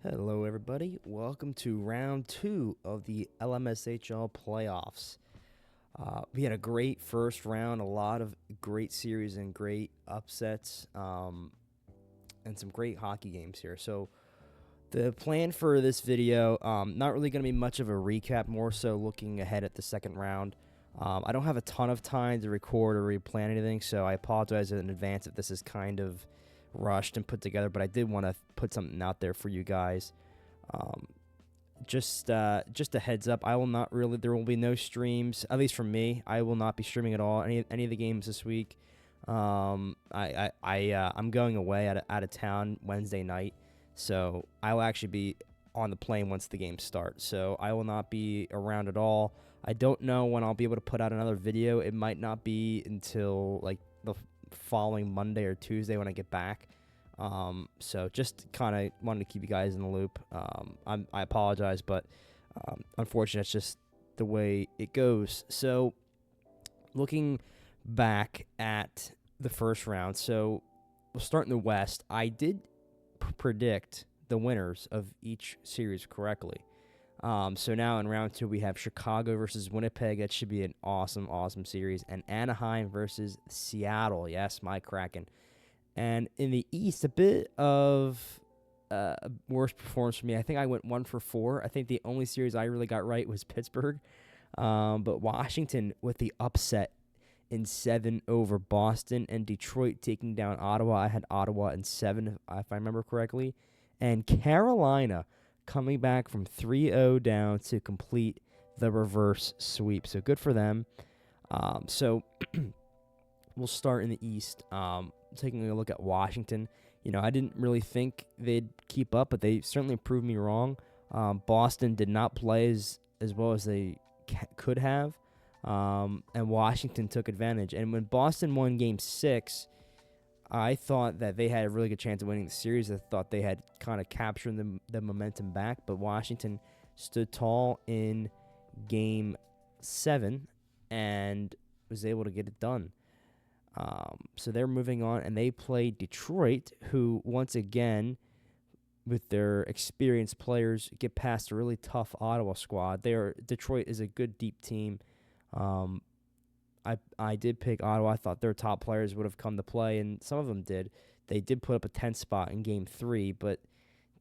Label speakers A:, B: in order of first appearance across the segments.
A: Hello, everybody. Welcome to round two of the Lmshl playoffs. We had a great first round, a lot of great series and great upsets, and some great hockey games here. So, the plan for this video, not really going to be much of a recap, more so looking ahead at the second round. I don't have a ton of time to record or replan anything, so I apologize in advance if this is kind of rushed and put together, but I did want to put something out there for you guys. Um, just a heads up, I will not really. There will be no streams, at least from me. I will not be streaming at all. Any of the games this week. I'm going away out of town Wednesday night, so I will actually be on the plane once the games start. So I will not be around at all. I don't know when I'll be able to put out another video. It might not be until like the following Monday or Tuesday when I get back. So just kind of wanted to keep you guys in the loop. I apologize, but unfortunately, it's just the way it goes. So looking back at the first round, so we'll start in the West. I did predict the winners of each series correctly. So now in round two, we have Chicago versus Winnipeg. That should be an awesome, awesome series. And Anaheim versus Seattle. Yes, my Kraken. And in the East, a bit of worse performance for me. I think I went 1 for 4. I think the only series I really got right was Pittsburgh. But Washington with the upset in 7 over Boston, and Detroit taking down Ottawa. I had Ottawa in 7, if I remember correctly. And Carolina coming back from 3-0 down to complete the reverse sweep. So good for them. So we'll start in the East. Taking a look at Washington. I didn't really think they'd keep up, but they certainly proved me wrong. Boston did not play as well as they could have, and Washington took advantage. And when Boston won Game 6, I thought that they had a really good chance of winning the series. I thought they had kind of captured the momentum back, but Washington stood tall in Game 7 and was able to get it done. So they're moving on, and they play Detroit, who, once again, with their experienced players, get past a really tough Ottawa squad. Detroit is a good, deep team. I did pick Ottawa. I thought their top players would have come to play, and some of them did. They did put up a 10th spot in Game 3, but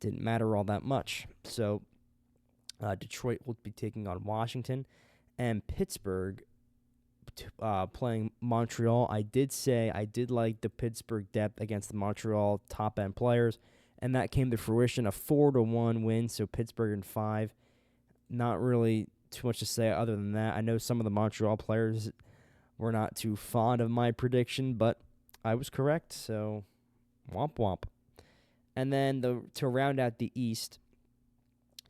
A: didn't matter all that much. So Detroit will be taking on Washington, and Pittsburgh playing Montreal. I did say I did like the Pittsburgh depth against the Montreal top-end players, and that came to fruition, a 4-1 win, so Pittsburgh in 5. Not really too much to say other than that. I know some of the Montreal players were not too fond of my prediction, but I was correct, so womp womp. And then to round out the East,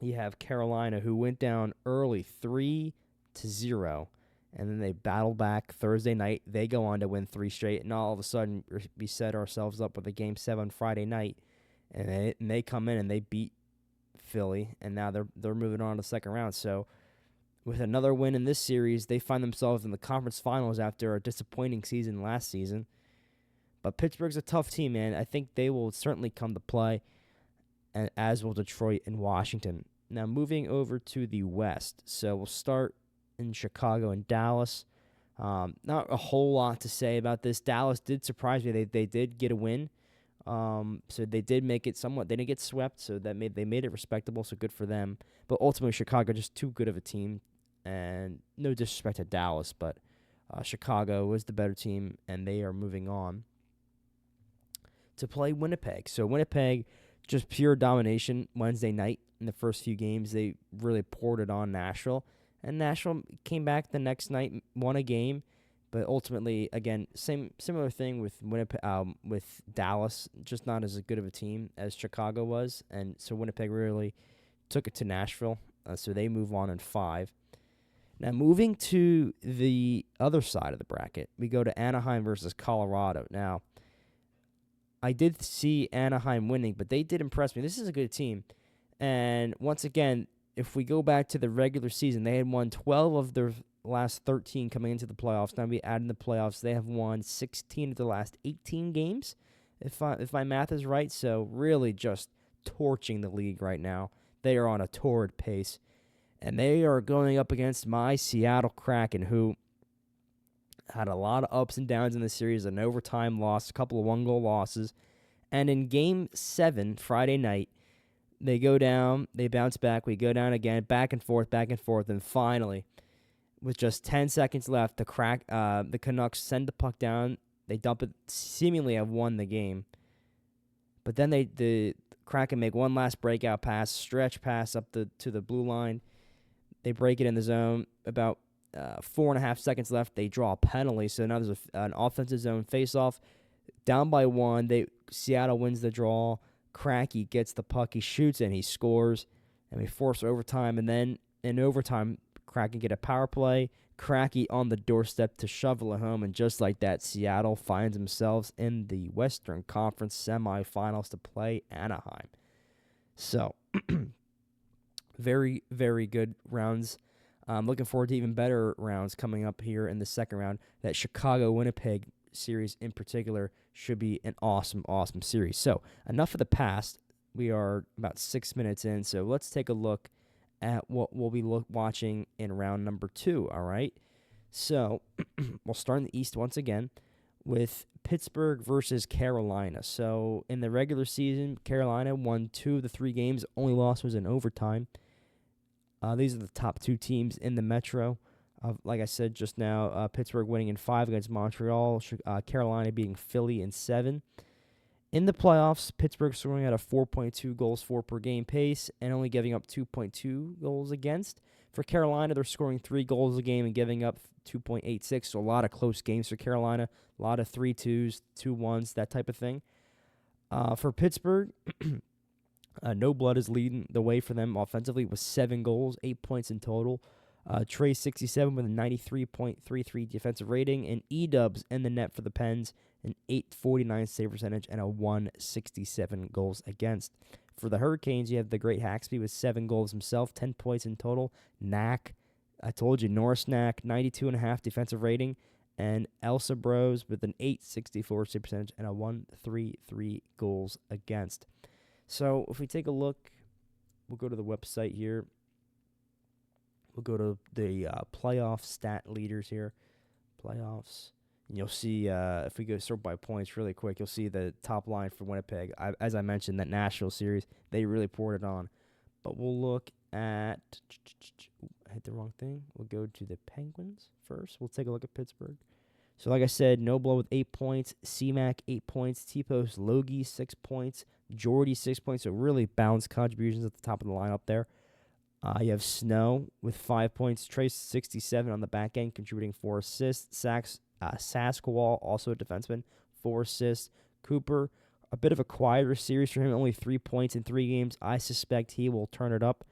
A: you have Carolina, who went down early 3-0. And then they battle back Thursday night. They go on to win 3 straight. And all of a sudden, we set ourselves up with a Game 7 Friday night. And they come in and they beat Philly. And now they're moving on to the second round. So with another win in this series, they find themselves in the conference finals after a disappointing season last season. But Pittsburgh's a tough team, man. I think they will certainly come to play, and as will Detroit and Washington. Now moving over to the West. So we'll start in Chicago and Dallas. Not a whole lot to say about this. Dallas did surprise me. They did get a win. So they did make it somewhat. They didn't get swept, so they made it respectable, so good for them. But ultimately, Chicago just too good of a team, and no disrespect to Dallas, but Chicago was the better team, and they are moving on to play Winnipeg. So Winnipeg, just pure domination Wednesday night in the first few games. They really poured it on Nashville. And Nashville came back the next night, won a game, but ultimately, again, similar thing with with Dallas, just not as good of a team as Chicago was, and so Winnipeg really took it to Nashville, so they move on in 5. Now, moving to the other side of the bracket, we go to Anaheim versus Colorado. Now, I did see Anaheim winning, but they did impress me. This is a good team, and once again, if we go back to the regular season, they had won 12 of their last 13 coming into the playoffs. Now we add in the playoffs, they have won 16 of the last 18 games, if my math is right. So really just torching the league right now. They are on a torrid pace. And they are going up against my Seattle Kraken, who had a lot of ups and downs in the series, an overtime loss, a couple of one-goal losses. And in Game 7, Friday night, they go down, they bounce back, we go down again, back and forth, and finally, with just 10 seconds left, the Canucks send the puck down, they dump it, seemingly have won the game. But then the Kraken make one last breakout pass, stretch pass up to the blue line. They break it in the zone. About 4.5 seconds left. They draw a penalty. So now there's an offensive zone faceoff. Down by 1. Seattle wins the draw. Cracky gets the puck. He shoots and he scores. And we force overtime. And then in overtime, Kraken get a power play. Cracky on the doorstep to shovel it home. And just like that, Seattle finds themselves in the Western Conference semifinals to play Anaheim. So very, very good rounds. I'm looking forward to even better rounds coming up here in the second round. That Chicago-Winnipeg series in particular should be an awesome, awesome series. So enough of the past. We are about 6 minutes in, so let's take a look at what we'll be watching in round number 2, all right? So we'll start in the East once again with Pittsburgh versus Carolina. So in the regular season, Carolina won 2 of the 3 games. Only loss was in overtime. These are the top 2 teams in the Metro. Like I said just now, Pittsburgh winning in 5 against Montreal, Carolina beating Philly in 7. In the playoffs, Pittsburgh scoring at a 4.2 goals for per game pace and only giving up 2.2 goals against. For Carolina, they're scoring 3 goals a game and giving up 2.86, so a lot of close games for Carolina, a lot of 3-2s, 2-1s, that type of thing. For Pittsburgh, No Blood is leading the way for them offensively with 7 goals, 8 points in total. Trey 67 with a 93.33 defensive rating, and E-Dubs in the net for the Pens, an 849 save percentage, and a 167 goals against. For the Hurricanes, you have the great Haxby with 7 goals himself, 10 points in total. Knack, I told you, Norris Knack, 92.5 defensive rating, and Elsa Bros with an 864 save percentage and a 133 goals against. So if we take a look, we'll go to the website here. We'll go to the playoff stat leaders here. Playoffs. And you'll see, if we go sort by points really quick, you'll see the top line for Winnipeg. As I mentioned, that Nashville series, they really poured it on. But we'll look at... I hit the wrong thing. We'll go to the Penguins first. We'll take a look at Pittsburgh. So like I said, No Blow with 8 points. C-Mac, 8 points. T-Post, Logie, 6 points. Jordy, 6 points. So really balanced contributions at the top of the lineup there. You have Snow with 5 points. Trace 67 on the back end, contributing 4 assists. Sasquatch, also a defenseman, 4 assists. Cooper, a bit of a quieter series for him, only 3 points in 3 games. I suspect he will turn it up.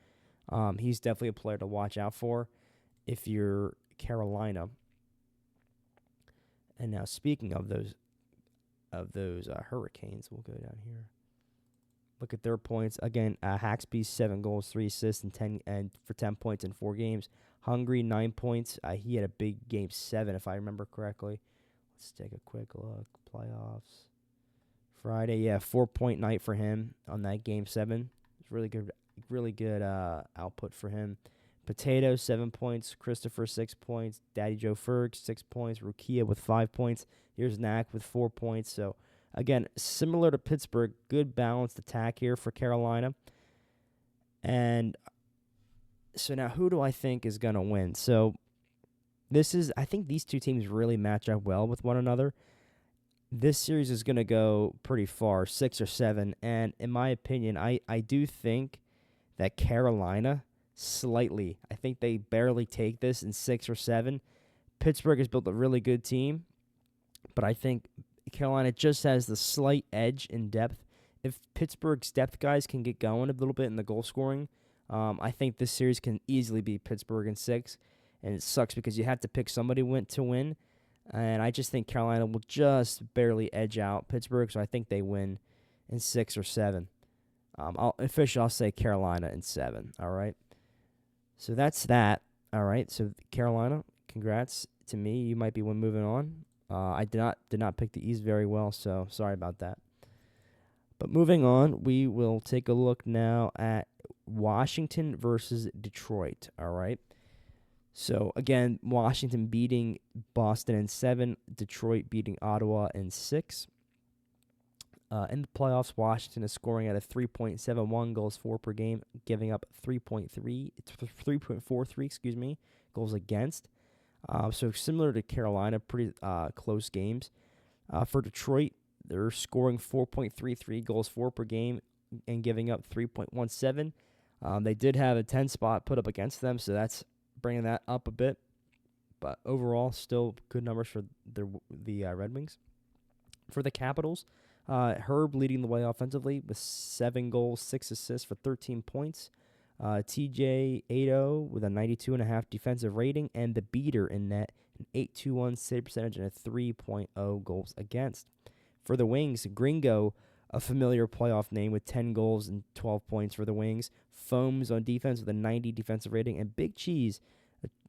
A: He's definitely a player to watch out for if you're Carolina. And now, speaking of those Hurricanes, we'll go down here. Look at their points. Again, Haxby, 7 goals, 3 assists, and for 10 points in 4 games. Hungry, 9 points. He had a big game 7, if I remember correctly. Let's take a quick look. Playoffs. Friday, 4-point night for him on that game 7. It's really good output for him. Potato, 7 points. Christopher, 6 points. Daddy Joe Ferg, 6 points. Rukia with 5 points. Here's Knack with 4 points. So, again, similar to Pittsburgh, good balanced attack here for Carolina. And so now who do I think is going to win? So I think these two teams really match up well with one another. This series is going to go pretty far, 6 or 7. And in my opinion, I do think that Carolina slightly, I think they barely take this in 6 or 7. Pittsburgh has built a really good team, but I think Carolina just has the slight edge in depth. If Pittsburgh's depth guys can get going a little bit in the goal scoring, I think this series can easily beat Pittsburgh in 6. And it sucks because you have to pick somebody to win. And I just think Carolina will just barely edge out Pittsburgh, so I think they win in 6 or 7. I'll say Carolina in 7, all right? So that's that, all right? So Carolina, congrats to me. You might be moving on. I did not pick the East very well, so sorry about that. But moving on, we will take a look now at Washington versus Detroit. All right. So again, Washington beating Boston in 7, Detroit beating Ottawa in 6. In the playoffs, Washington is scoring at a 3.71 goals for per game, giving up 3.43 goals against. So similar to Carolina, pretty close games. For Detroit, they're scoring 4.33 goals for per game and giving up 3.17. They did have a 10 spot put up against them, so that's bringing that up a bit. But overall, still good numbers for the Red Wings. For the Capitals, Herb leading the way offensively with 7 goals, 6 assists for 13 points. TJ 8-0 with a 92.5 defensive rating, and the beater in net, an 8.21 save percentage and a 3.0 goals against. For the Wings, Gringo, a familiar playoff name with 10 goals and 12 points for the Wings. Foams on defense with a 90 defensive rating, and Big Cheese,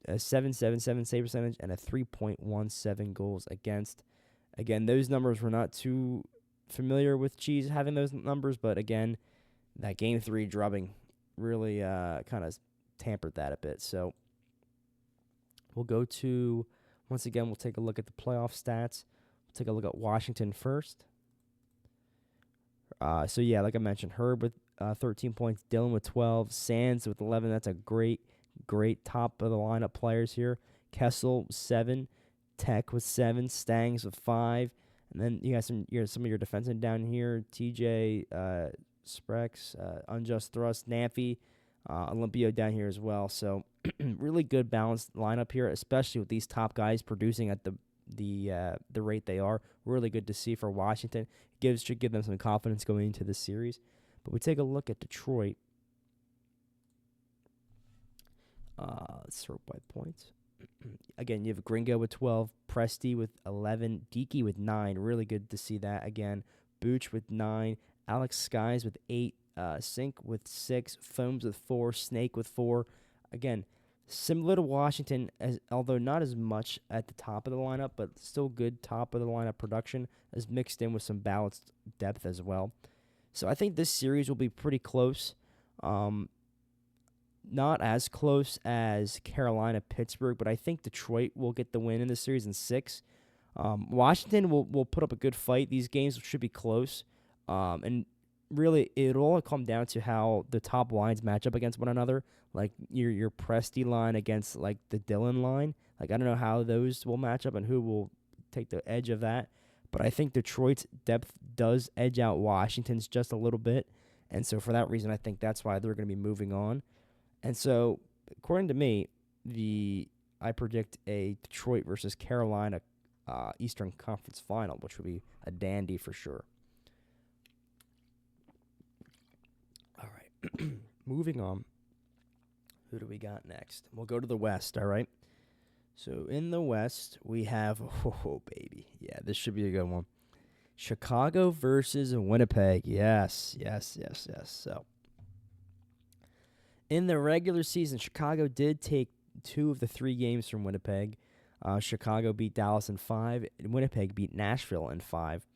A: a 7.77 save percentage and a 3.17 goals against. Again, those numbers were not too familiar with Cheese having those numbers, but again, that Game 3 drubbing really kind of tampered that a bit. So we'll go to, once again, we'll take a look at the playoff stats. We'll take a look at Washington first. So yeah, like I mentioned, Herb with 13 points, Dylan with 12, Sands with 11. That's a great top of the lineup players here. Kessel 7, Tech with 7, Stangs with 5, and then you got some of your defensemen down here. TJ, Sprex, Unjust Thrust, Namphy, Olympio down here as well. So really good balanced lineup here, especially with these top guys producing at the rate they are. Really good to see for Washington. Should give them some confidence going into this series. But we take a look at Detroit. Let's sort by points. Again, you have Gringo with 12, Presti with 11, Deaky with 9. Really good to see that again. Booch with 9, Alex Skies with 8, Sink with 6, Foams with 4, Snake with 4. Again, similar to Washington, although not as much at the top of the lineup, but still good top of the lineup production, as mixed in with some balanced depth as well. So I think this series will be pretty close. Not as close as Carolina-Pittsburgh, but I think Detroit will get the win in this series in 6. Washington will put up a good fight. These games should be close. And really, it'll all come down to how the top lines match up against one another. Like your Presti line against like the Dillon line. Like I don't know how those will match up and who will take the edge of that. But I think Detroit's depth does edge out Washington's just a little bit. And so for that reason, I think that's why they're going to be moving on. And so, according to me, I predict a Detroit versus Carolina Eastern Conference Final, which would be a dandy for sure. All right, moving on. Who do we got next? We'll go to the West, all right? So, in the West, we have, oh, baby. Yeah, this should be a good one. Chicago versus Winnipeg. Yes. So, in the regular season, Chicago did take 2 of the 3 games from Winnipeg. Chicago beat Dallas in 5. And Winnipeg beat Nashville in 5.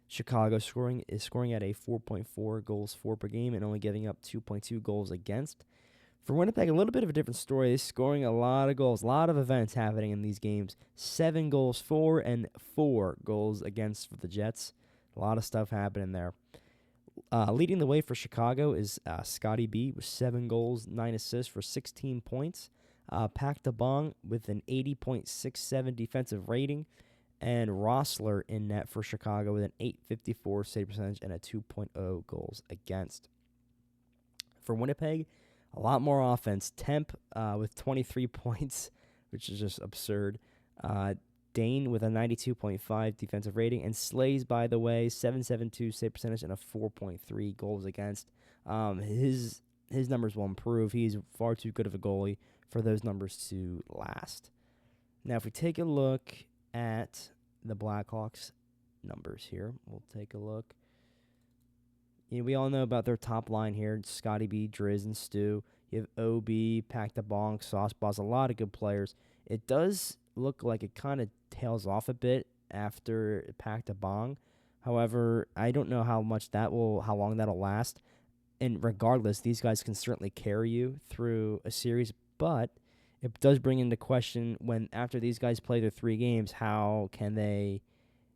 A: Chicago is scoring at a 4.4 goals for per game and only giving up 2.2 goals against. For Winnipeg, a little bit of a different story. They're scoring a lot of goals, a lot of events happening in these games. 7 goals for and 4 goals against for the Jets. A lot of stuff happening there. Leading the way for Chicago is Scotty B with 7 goals, 9 assists for 16 points. Pak DeBong with an 80.67 defensive rating. And Rossler in net for Chicago with an 8.54 save percentage and a 2.0 goals against. For Winnipeg, a lot more offense. Temp with 23 points, which is just absurd. Dane with a 92.5 defensive rating, and Slays, by the way, 7.72 save percentage and a 4.3 goals against. His numbers will improve. He's far too good of a goalie for those numbers to last. Now, if we take a look at the Blackhawks numbers here, we'll take a look. We all know about their top line here: Scotty B, Driz, and Stu. You have OB, Pak DeBong, Sauce Boss, a lot of good players. It does look like it kind of tails off a bit after Pak DeBong. However, I don't know how long that'll last. And regardless, these guys can certainly carry you through a series, but it does bring into question when after these guys play their 3 games, how can they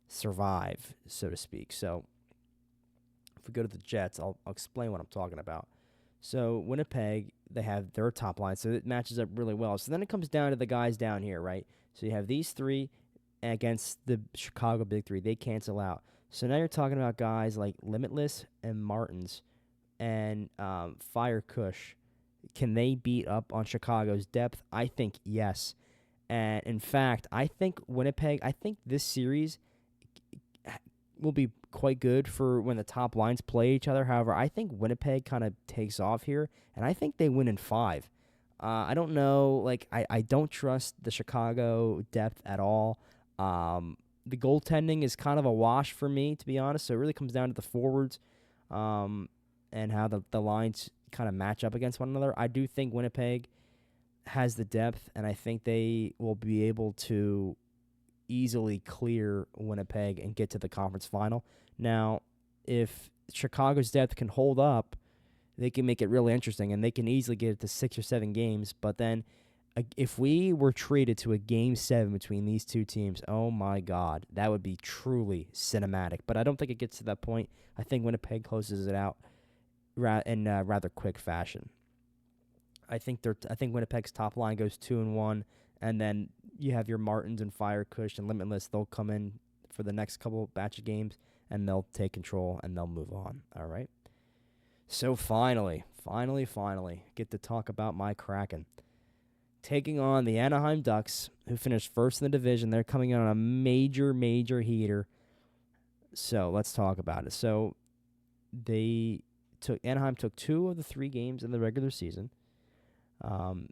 A: survive, so to speak. So if we go to the Jets, I'll explain what I'm talking about. So Winnipeg, they have their top line, so it matches up really well. So then it comes down to the guys down here, right? So you have these three against the Chicago Big Three. They cancel out. So now you're talking about guys like Limitless and Martins and Fire Kush. Can they beat up on Chicago's depth? I think yes. And in fact, I think Winnipeg, I think this series will be quite good for when the top lines play each other. However, I think Winnipeg kind of takes off here, and I think they win in 5. I don't know. I don't trust the Chicago depth at all. The goaltending is kind of a wash for me, to be honest. So it really comes down to the forwards and how the lines kind of match up against one another. I do think Winnipeg has the depth, and I think they will be able to easily clear Winnipeg and get to the conference final. Now, if Chicago's depth can hold up, they can make it really interesting, and they can easily get it to 6 or 7 games. But then, if we were treated to a Game 7 between these two teams, oh my God, that would be truly cinematic. But I don't think it gets to that point. I think Winnipeg closes it out in rather quick fashion. I think Winnipeg's top line goes 2-1, and then you have your Martins and Fire Kush and Limitless. They'll come in for the next couple batch of games, and they'll take control, and they'll move on. All right? So finally, get to talk about my Kraken. Taking on the Anaheim Ducks, who finished first in the division. They're coming in on a major, major heater. So let's talk about it. So Anaheim took 2 of the 3 games in the regular season.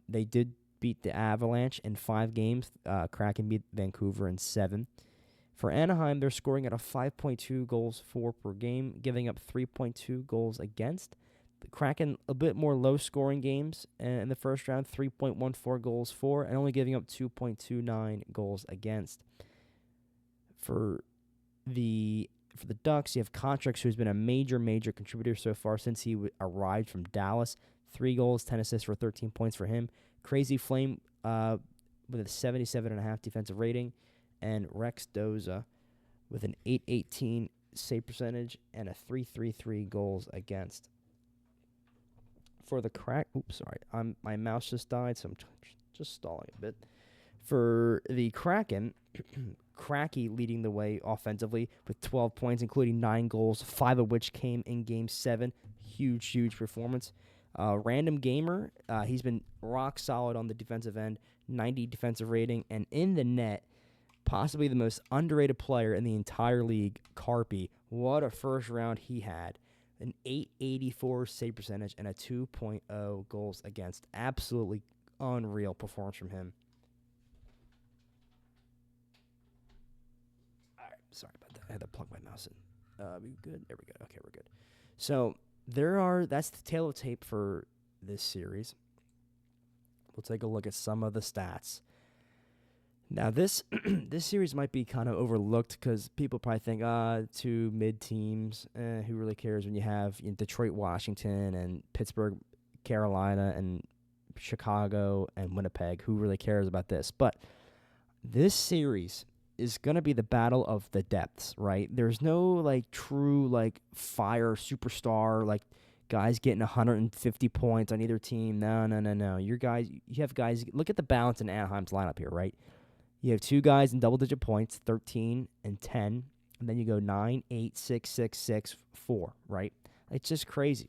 A: They did beat the Avalanche in 5 games. Kraken beat Vancouver in 7. For Anaheim, they're scoring at a 5.2 goals for per game, giving up 3.2 goals against. The Kraken, a bit more low-scoring games in the first round, 3.14 goals for, and only giving up 2.29 goals against. For the Ducks, you have Kontraks, who's been a major, major contributor so far since he arrived from Dallas. 3 goals, 10 assists for 13 points for him. Crazy Flame with a 77.5 defensive rating. And Rex Doza with an 818 save percentage and a 333 goals against. For the my mouse just died, so I'm just stalling a bit. For the Kraken, Cracky leading the way offensively with 12 points, including 9 goals, 5 of which came in Game 7. Huge, huge performance. Random Gamer, he's been rock solid on the defensive end, 90 defensive rating, and in the net, possibly the most underrated player in the entire league, Carpy. What a first round he had. An 884 save percentage and a 2.0 goals against. Absolutely unreal performance from him. All right, sorry about that. I had to plug my mouse in. We good? There we go. Okay, we're good. So that's the tale of tape for this series. We'll take a look at some of the stats. Now, this series might be kind of overlooked because people probably think, 2 mid teams, who really cares when you have Detroit, Washington, and Pittsburgh, Carolina, and Chicago, and Winnipeg. Who really cares about this? But this series is going to be the battle of the depths, right? There's no, true, fire superstar, guys getting 150 points on either team. No. You have guys, look at the balance in Anaheim's lineup here, right? You have 2 guys in double-digit points, 13 and 10, and then you go 9, 8, 6, 6, 6, 4, right? It's just crazy.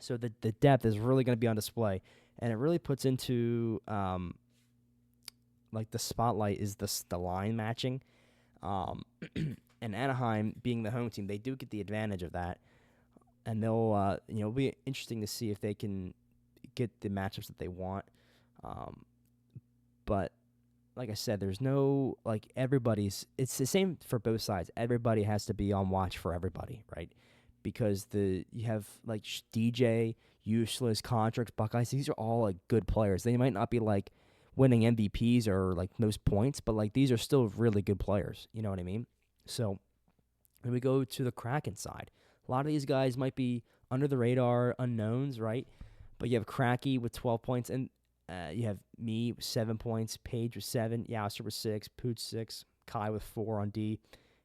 A: So the depth is really going to be on display, and it really puts into the spotlight is the line matching, and Anaheim being the home team, they do get the advantage of that, and they'll it'll be interesting to see if they can get the matchups that they want, but. Like I said, there's no, it's the same for both sides. Everybody has to be on watch for everybody, right? Because you have, DJ, Useless, Contracts, Buckeyes. These are all, good players. They might not be, winning MVPs or, most points, but, these are still really good players. You know what I mean? So, And we go to the Kraken side. A lot of these guys might be under the radar unknowns, right? But you have Cracky with 12 points, and you have me with 7 points, Page with 7, Yasser with 6, Pooch 6, Kai with 4 on D,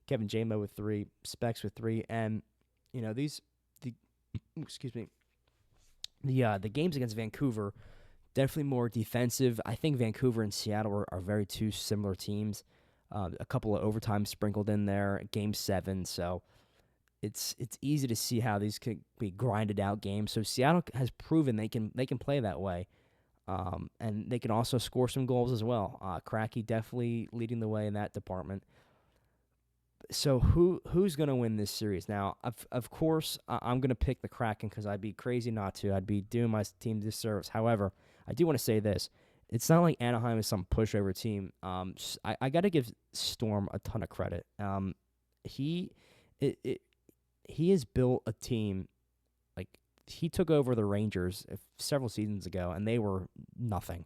A: Kevin Jamo with 3, Specs with 3, and these the excuse me the games against Vancouver definitely more defensive. I think Vancouver and Seattle are very two similar teams. A couple of overtime sprinkled in there, Game 7, so it's easy to see how these could be grinded out games. So Seattle has proven they can play that way, and they can also score some goals as well. Cracky definitely leading the way in that department. So who's going to win this series? Now, of course, I'm going to pick the Kraken because I'd be crazy not to. I'd be doing my team disservice. However, I do want to say this. It's not like Anaheim is some pushover team. I got to give Storm a ton of credit. He has built a team. Like, he took over the Rangers several seasons ago, and they were nothing.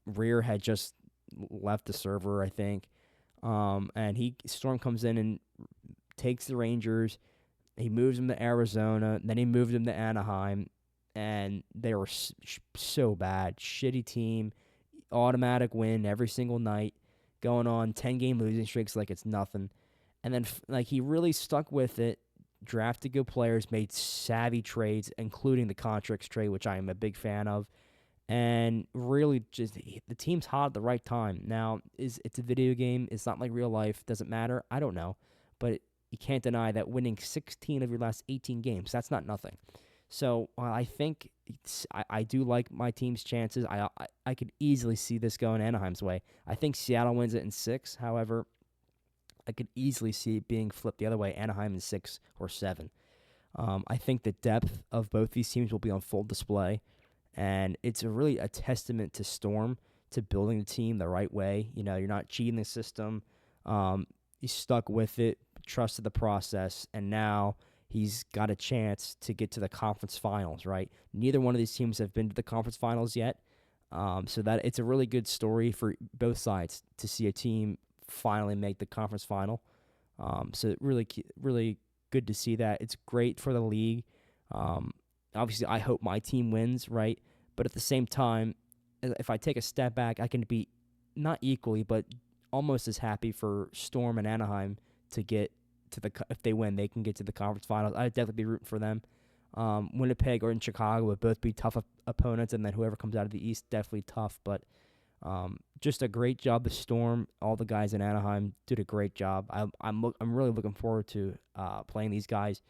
A: Rear had just left the server, I think. And Storm comes in and takes the Rangers. He moves them to Arizona. Then he moved them to Anaheim, and they were so bad. Shitty team, automatic win every single night, going on 10-game losing streaks like it's nothing. And then he really stuck with it, drafted good players, made savvy trades, including the Contrix trade, which I am a big fan of. And really, just the team's hot at the right time. Now, it's a video game. It's not like real life. Doesn't matter. I don't know, but you can't deny that winning 16 of your last 18 games, that's not nothing. So I think I do like my team's chances. I could easily see this going Anaheim's way. I think Seattle wins it in 6. However, I could easily see it being flipped the other way, Anaheim in 6 or 7. I think the depth of both these teams will be on full display. And it's really a testament to Storm to building the team the right way. You're not cheating the system. He stuck with it, trusted the process, and now he's got a chance to get to the conference finals, right? Neither one of these teams have been to the conference finals yet. So that it's a really good story for both sides to see a team finally make the conference final. So really, really good to see that. It's great for the league. Obviously, I hope my team wins, right? But at the same time, if I take a step back, I can be not equally, but almost as happy for Storm and Anaheim to get to if they win, they can get to the conference finals. I'd definitely be rooting for them. Winnipeg or in Chicago would both be tough opponents, and then whoever comes out of the East, definitely tough. But just a great job, the Storm. All the guys in Anaheim did a great job. I'm really looking forward to playing these guys.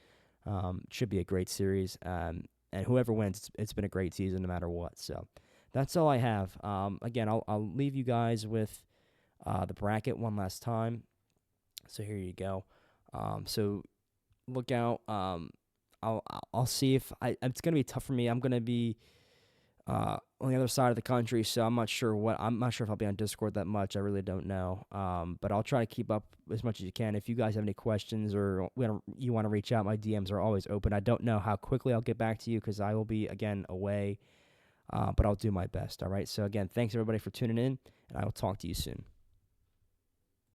A: Should be a great series. And whoever wins, it's been a great season no matter what. So that's all I have. Again, I'll leave you guys with the bracket one last time. So here you go. So look out. I'll see if it's gonna be tough for me. I'm gonna be on the other side of the country, so I'm not sure if I'll be on Discord that much. I really don't know. But I'll try to keep up as much as you can. If you guys have any questions or you want to reach out, my DMs are always open. I don't know how quickly I'll get back to you because I will be, again, away. But I'll do my best, all right? So, again, thanks, everybody, for tuning in, and I will talk to you soon.